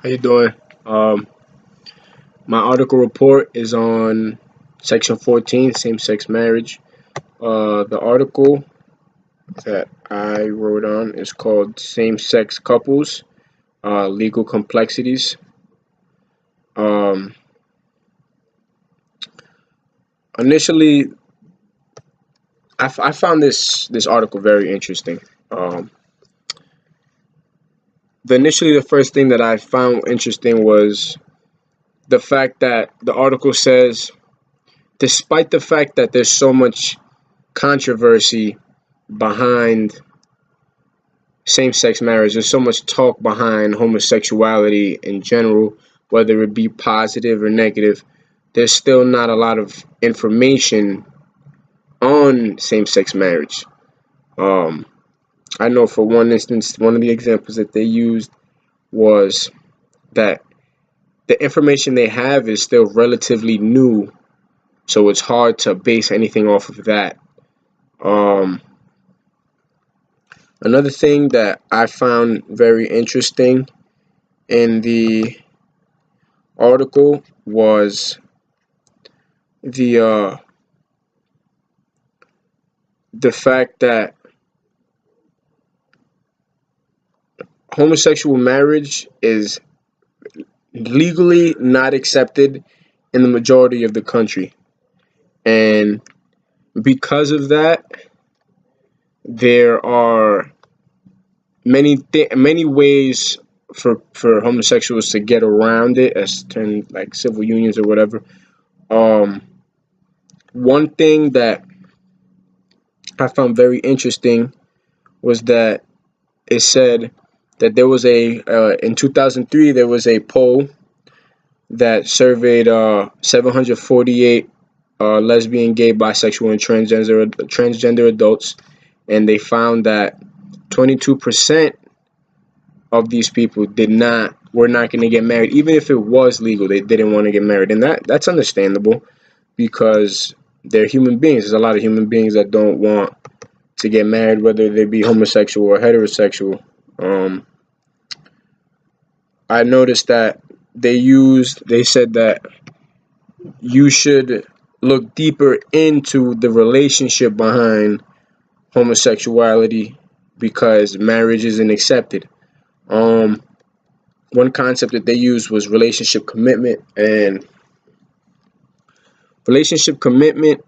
How you doing? Um, my article report is on section 14, same-sex marriage. The article that I wrote on is called Same-Sex Couples, Legal Complexities. Um, Initially, I found this article very interesting. Um, the first thing that I found interesting was the fact that the article says, despite the fact that there's so much controversy behind same-sex marriage, there's so much talk behind homosexuality in general, whether it be positive or negative. There's still not a lot of information on same-sex marriage. Um, I know for one instance, one of the examples that they used was that the information they have is still relatively new, so it's hard to base anything off of that. Um, Another thing that I found very interesting in the article was the uh, the fact that homosexual marriage is legally not accepted in the majority of the country, and because of that, there are many ways for homosexuals to get around it, as termed like civil unions or whatever. Um, One thing that I found very interesting was that it said that there was a in 2003 there was a poll that surveyed 748 lesbian, gay, bisexual, and transgender adults, and they found that 22% of these people did not were not going to get married, even if it was legal. They didn't want to get married, and that's understandable because they're human beings. There's a lot of human beings that don't want to get married, whether they be homosexual or heterosexual. Um, I noticed that they said that you should look deeper into the relationship behind homosexuality because marriage isn't accepted. Um, One concept that they used was relationship commitment, and relationship commitment.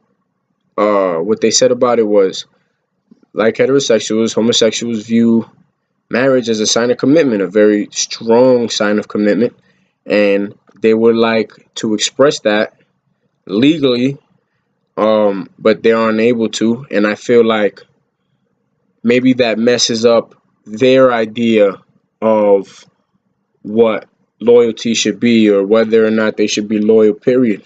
What they said about it was, like heterosexuals, homosexuals view marriage as a sign of commitment, a very strong sign of commitment, and they would like to express that legally, but they're unable to. And I feel like maybe that messes up their idea of what loyalty should be or whether or not they should be loyal, period.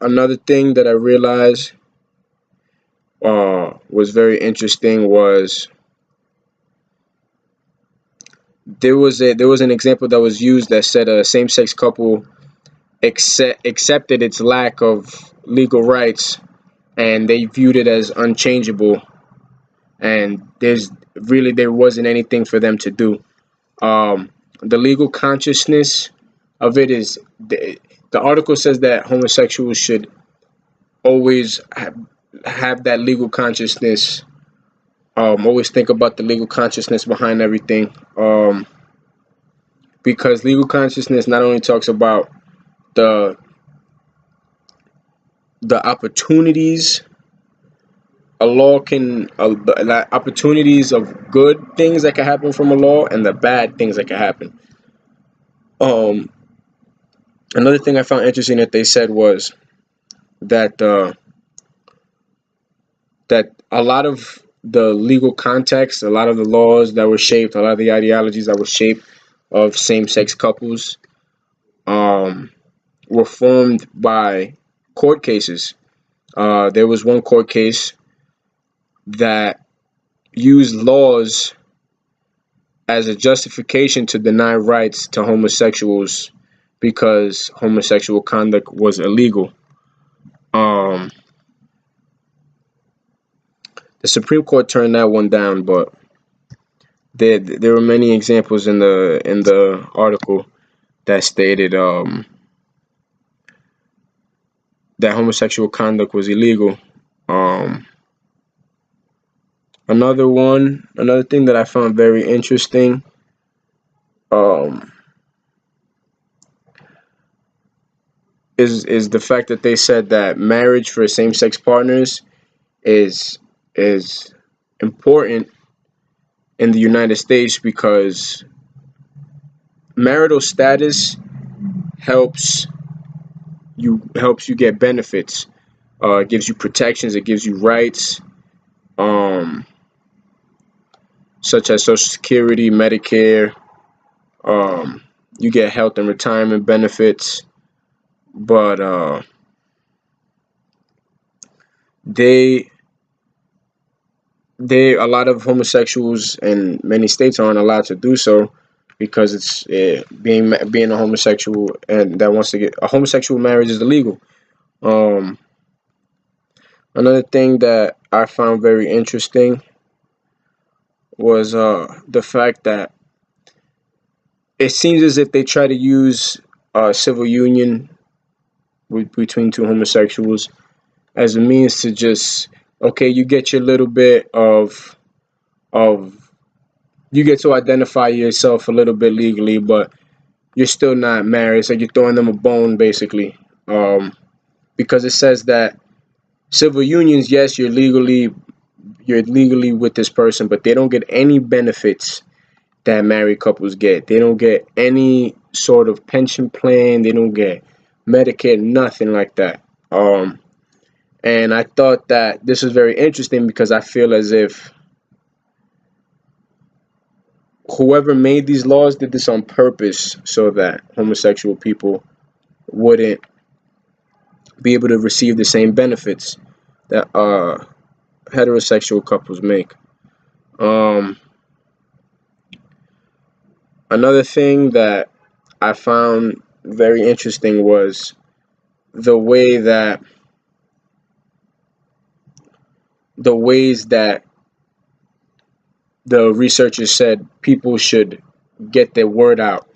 Another thing that I realized was very interesting was there was an example that was used that said a same-sex couple accepted its lack of legal rights, and they viewed it as unchangeable, and there wasn't anything for them to do. The legal consciousness of it is the article says that homosexuals should always have that legal consciousness. Always think about the legal consciousness behind everything, because legal consciousness not only talks about the the opportunities a law can the opportunities of good things that can happen from a law and the bad things that can happen. Um, Another thing I found interesting that they said was that that a lot of the legal context, a lot of the laws that were shaped, a lot of the ideologies that were shaped of same-sex couples, um, were formed by court cases. There was one court case that used laws as a justification to deny rights to homosexuals because homosexual conduct was illegal. Um, the Supreme Court turned that one down, but there were many examples in the article that stated that homosexual conduct was illegal. Um, another thing that I found very interesting, um, is the fact that they said that marriage for same-sex partners is important in the United States because marital status helps helps you get benefits. It gives you protections. It gives you rights, um, such as Social Security, Medicare. Um, you get health and retirement benefits, but they a lot of homosexuals in many states aren't allowed to do so because it's being a homosexual and that wants to get a homosexual marriage is illegal. Um, Another thing that I found very interesting was the fact that it seems as if they try to use a civil union between two homosexuals as a means to just okay, you get your little bit of you get to identify yourself a little bit legally, but you're still not married. It's like you're throwing them a bone, basically, because it says that civil unions, yes, you're legally with this person, but they don't get any benefits that married couples get. They don't get any sort of pension plan. They don't get Medicare, nothing like that. And I thought that this was very interesting because I feel as if whoever made these laws did this on purpose so that homosexual people wouldn't be able to receive the same benefits that heterosexual couples make. Um, Another thing that I found very interesting was the way that the ways that the researchers said people should get their word out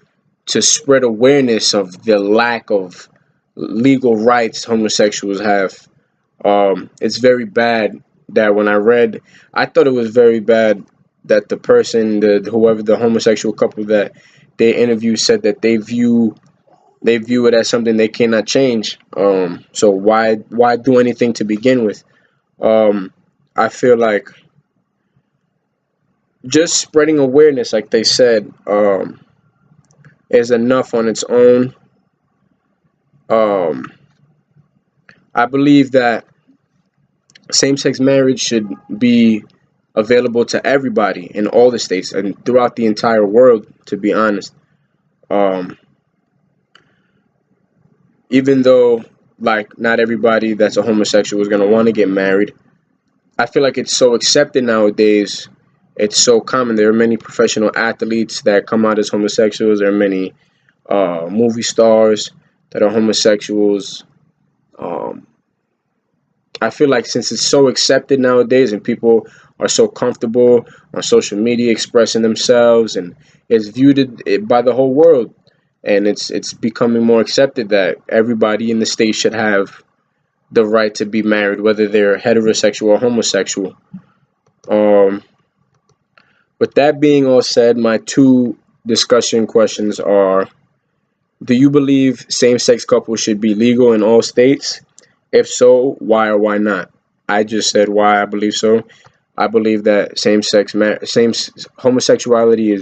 to spread awareness of the lack of legal rights homosexuals have. It's very bad that when I read, I thought it was very bad that the person, whoever the homosexual couple that they interviewed said that they view it as something they cannot change. So why do anything to begin with? Um, I feel like just spreading awareness, like they said, is enough on its own. Um, I believe that same-sex marriage should be available to everybody in all the states and throughout the entire world, to be honest. Um, Even though, like, not everybody that's a homosexual is going to want to get married, I feel like it's so accepted nowadays. It's so common. There are many professional athletes that come out as homosexuals. There are many movie stars that are homosexuals. Um, I feel like since it's so accepted nowadays and people are so comfortable on social media expressing themselves and it's viewed by the whole world and it's becoming more accepted that everybody in the state should have the right to be married whether they're heterosexual or homosexual. Um, with that being all said, my two discussion questions are: do you believe same-sex couples should be legal in all states? If so, why or why not? I just said why I believe so. I believe that homosexuality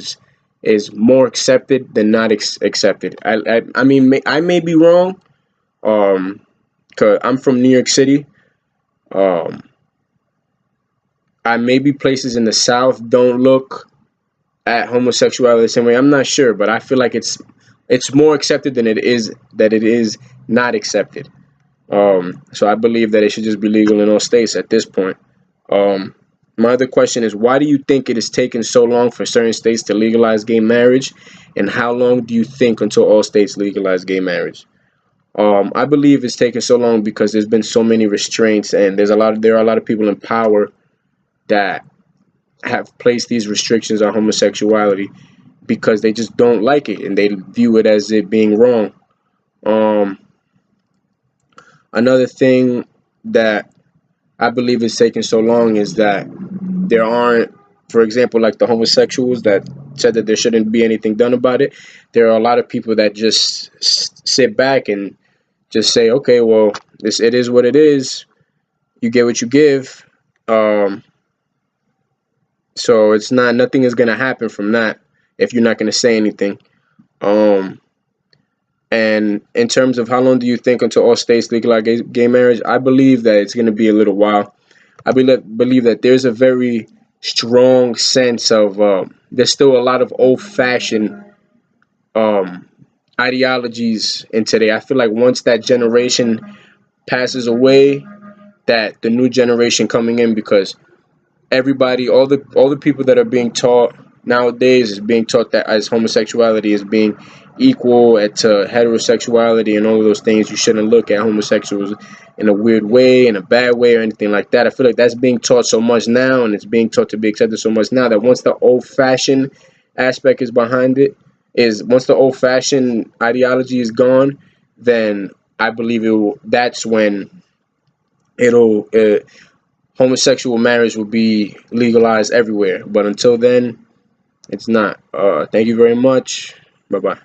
is more accepted than not accepted. I mean I may be wrong. Cause I'm from New York City. Um, I maybe places in the South don't look at homosexuality the same way. I'm not sure, but I feel like it's more accepted than it is not accepted. So I believe that it should just be legal in all states at this point. Um, my other question is, why do you think it has taken so long for certain states to legalize gay marriage, and how long do you think until all states legalize gay marriage? I believe it's taken so long because there's been so many restraints, and there are a lot of people in power that have placed these restrictions on homosexuality because they just don't like it and they view it as it being wrong. Um, Another thing that I believe is taking so long is that there aren't, for example, like the homosexuals that said that there shouldn't be anything done about it. There are a lot of people that just sit back and just say, okay, well, it is what it is. You get what you give. Um, so it's not nothing is gonna happen from that if you're not gonna say anything. Um, and in terms of how long do you think until all states legalize gay marriage, I believe that it's gonna be a little while. I believe that there's a very strong sense of there's still a lot of old fashioned um, ideologies in today. I feel like once that generation passes away, that the new generation coming in, because everybody, all the people that are being taught nowadays is being taught that as homosexuality is being equal to heterosexuality and all of those things. You shouldn't look at homosexuals in a weird way, in a bad way, or anything like that. I feel like that's being taught so much now, and it's being taught to be accepted so much now, that once the old-fashioned aspect is behind it, is once the old-fashioned ideology is gone, then I believe that's when it'll homosexual marriage will be legalized everywhere. But until then, it's not. Thank you very much. Bye bye.